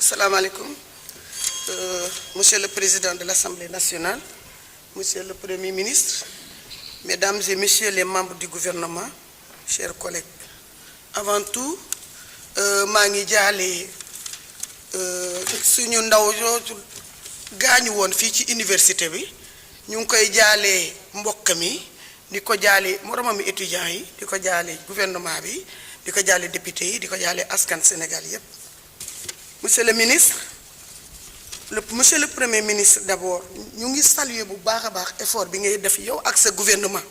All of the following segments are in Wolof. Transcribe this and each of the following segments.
Salam alaikum. Monsieur le Président de l'Assemblée nationale, Monsieur le Premier ministre, Mesdames et Messieurs les membres du gouvernement, chers collègues. Avant tout, maa ngi jaale suñu ndaw yooyu gaañu woon fii ci université bi ñu ngi koy jaale mbokk mi di ko jaale moromami étudiants yi di ko jaale gouvernement bi di ko jaale député yi di ko jaale askan Sénégal yépp. Monsieur le ministre, Monsieur le Premier ministre d'abord ñu ngi saluer bu baax a baax effort bi ngay def yow ak sa gouvernement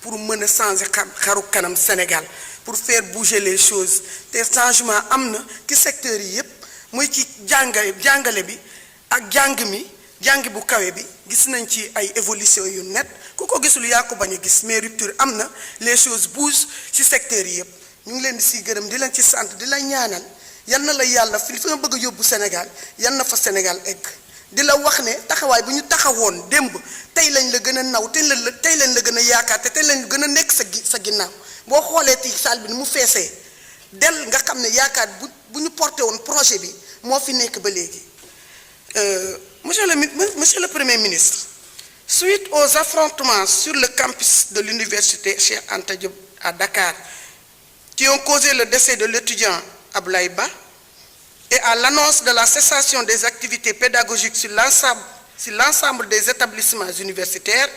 pour mën a changer xaru kanam Sénégal pour faire bouger les choses te changement am na ci secteur yi yépp muy ci jàngale bi ak jàng bu kawe bi gis nañ ci ay évolution yu net ku ko gisul yaa ko bañ a gis mais rupture am na les choses bougent ci secteur yi yépp ñu ngi leen di si gërëm di leen ci sant di la ñaanal yal na la yàlla fi nga bëgg a yóbbu Sénégal yal na fa Sénégal egg di la wax ne taxawaay bu ñu taxawoon démb tey lañ la gën a naw tey lañ la gën a yaakaar te tey lañ gën a nekk sa ginnaaw boo xoolee ci salle bi ni mu feesee del nga xam ne yaakaar bu ñu porté woon projet bi moo fi nekk ba léegi. Monsieur le Premier ministre, suite aux affrontements sur le campus de l'université Cheikh Anta Diop à Dakar qui ont causé le décès de l'étudiant Abdoulaye Ba et à l'annonce de la cessation des activités pédagogiques sur l'ensemble des établissements universitaires,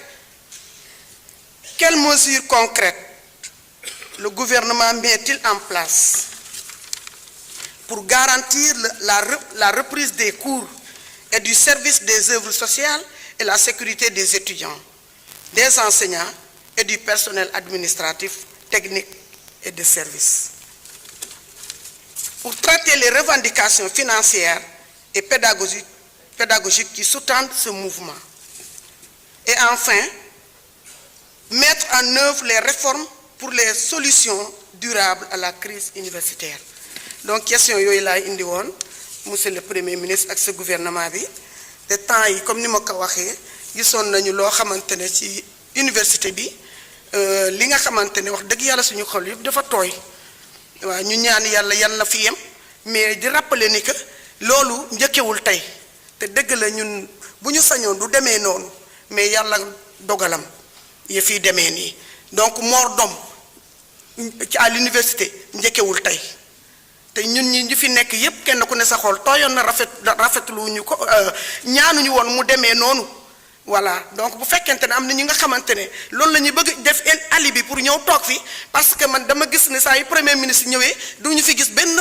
quelles mesures concrètes le gouvernement met-il en place pour garantir la reprise des cours et du service des œuvres sociales et la sécurité des étudiants, des enseignants et du personnel administratif, technique et de service? Pour traiter les revendications financières et pédagogiques qui sous-tendent ce mouvement. Et enfin, mettre en œuvre les réformes pour les solutions durables à la crise universitaire. Donc, question yooyu laay indi woon monsieur le Premier ministre ak ce gouvernement bi te temps yi comme ni ma ko waxee gisoon nañu loo xamante ne ci université bi li nga xamante ne wax dëgg yàlla suñu xol yëpp dafa tooy. waaw ñu ñaan yàlla yan na fi yem mais di rappeler ni que loolu njëkkewul tey te dëgg la ñun bu ñu sañoon du demee noonu mais yàlla dogalam ya fii demee nii donc mort d'homme ci à l'université njëkkewul tey te ñun ñi fi nekk yépp kenn ku ne sa xol tooyoon na rafetlu ñu ko ñaanuñu woon mu demee noonu. Voilà donc bu fekkente ne am na ñi nga xamante ne loolu la ñuy bëgg def alibi pour ñëw toog fi parce que man dama gis ne saa yu premier ministre ñëwee du ñu fi gis benn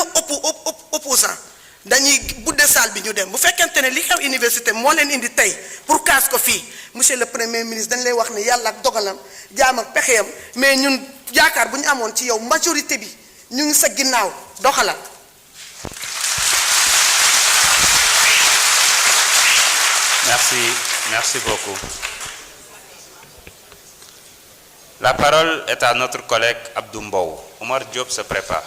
opposant dañuy budde salle bi ñu dem bu fekkente ne li xew université moo leen indi tey pour kaas ko fii monsieur le premier ministre dañ lay wax ne yàlla ak dogalam jaam ak pexeyam mais ñun yaakaar bu ñu amoon ci yow majorité bi ñu ngi sa ginnaaw doxalal. Merci beaucoup. La parole est à notre collègue Abdou Mbow. Omar Diop se prépare.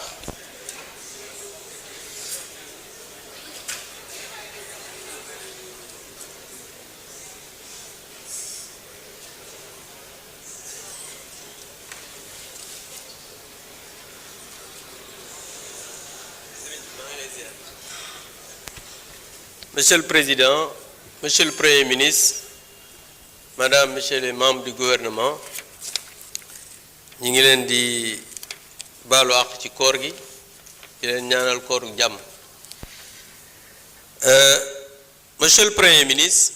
Monsieur le Président, Monsieur le Premier ministre, Madame, Messieurs les membres du gouvernement, ñu ngi leen di baalu àq ci koor gi di leen ñaanal koor gu jàmm. Monsieur le Premier ministre,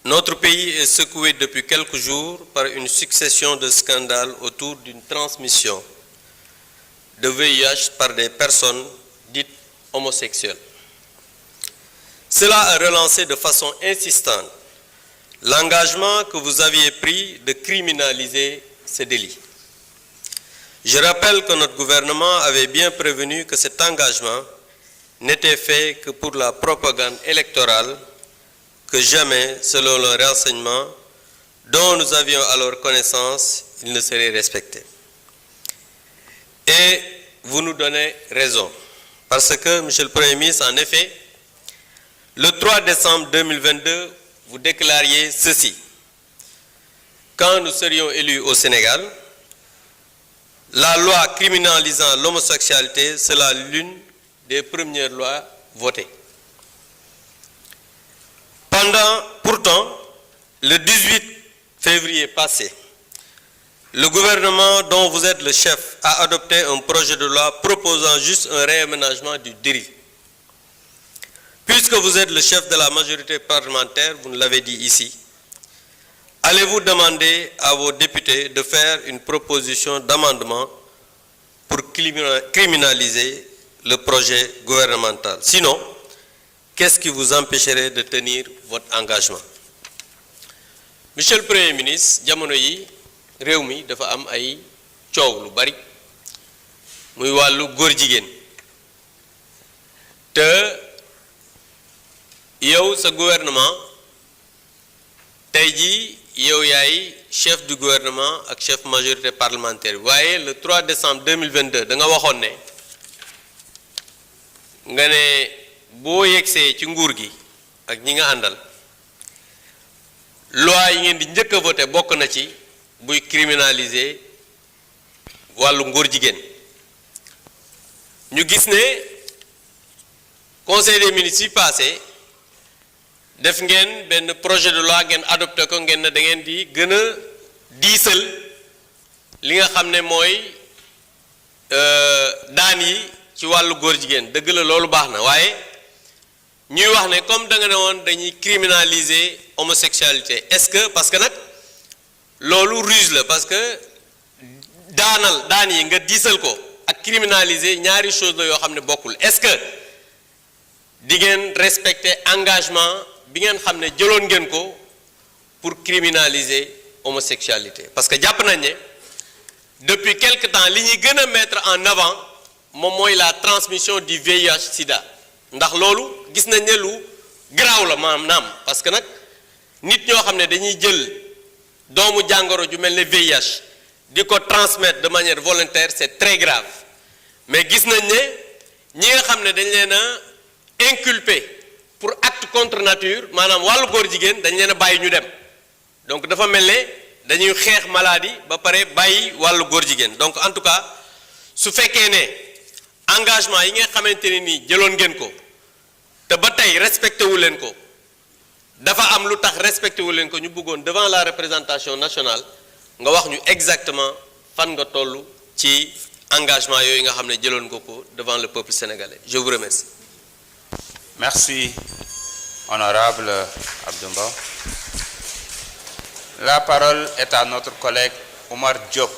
notre pays est secoué depuis quelques jours par une succession de scandales autour d'une transmission de VIH par des personnes dites homosexuelles. Cela a relancé de façon insistante l'engagement que vous aviez pris de criminaliser ce délit. Je rappelle que notre gouvernement avait bien prévenu que cet engagement n'était fait que pour la propagande électorale, que jamais, selon le renseignement dont nous avions alors connaissance, il ne serait respecté. Et vous nous donnez raison, parce que, Monsieur le Premier ministre, en effet, le 3 décembre 2022, vous déclariez ceci. Quand nous serions élus au Sénégal, la loi criminalisant l'homosexualité sera l'une des premières lois voté. Pourtant, le 18 février passé, le gouvernement dont vous êtes le chef a adopté un projet de loi proposant juste un réaménagement du DIRI. Puisque vous êtes le chef de la majorité parlementaire, vous nous l'avez dit ici, allez-vous demander à vos députés de faire une proposition d'amendement pour criminaliser le projet gouvernemental? Sinon, qu'est-ce qui vous empêcherait de tenir votre engagement? Monsieur le Premier ministre, jamono yi réew mi dafa am ay coow lu bari muy wàllu góor jigéen te yow sa gouvernement tey jii yow yaay chef du gouvernement ak chef majorité parlementaire waaye le 3 décembre 2022 da nga waxoon ne nga ne boo yegsee ci nguur gi ak ñi nga àndal loi yi ngeen di njëkk a voté bokk na ci buy criminaliser wàllu ngóor jigéen ñu gis ne conseil des ministres yi passé def ngeen benn projet de loi ngeen adopté ko ngeen ne da ngeen di gën a diisal li nga xam ne mooy daan yi ci wàllu góor jigéen dëgg la loolu baax na waaye ñuy wax ne comme da nga ne woon dañuy criminaliser homosexualité est-ce que parce que nag loolu ruse la parce que daan yi nga diisal ko ak criminaliser ñaari chose la yoo xam ne bokkul est-ce que di ngeen respecter engagement bi ngeen xam ne jëloon ngeen ko pour criminaliser homosexualité parce que jàpp nañ ne depuis quelque temps li ñuy gën a mettre en avant moom mooy la transmission du VIH sida ndax loolu gis nañ ne lu garaaw la maanaam parce que nag nit ñoo xam ne dañuy jël doomu jàngoro ju mel ne VIH di ko transmettre de manière volontaire c'est très grave mais gis nañ ne ñi nga xam ne dañ leen a inculpé pour acte contre nature maanaam wàllu góor jigéen dañ leen a bàyyi ñu dem donc dafa mel ne dañuy xeex maladie ba pare bàyyi wàllu góor jigéen donc en tout cas su fekkee ne engagement yi nga xamante ne nii jëloon ngeen ko te ba tey respecté wu leen ko dafa am lu tax respecté wu leen ko ñu bëggoon devant la représentation nationale nga wax ñu exactement fan nga toll ci engagement yooyu nga xam ne jëloon nga ko devant le peuple sénégalais je vous remercie. Merci, honorable Abdoumba. La parole est à notre collègue Omar Diop.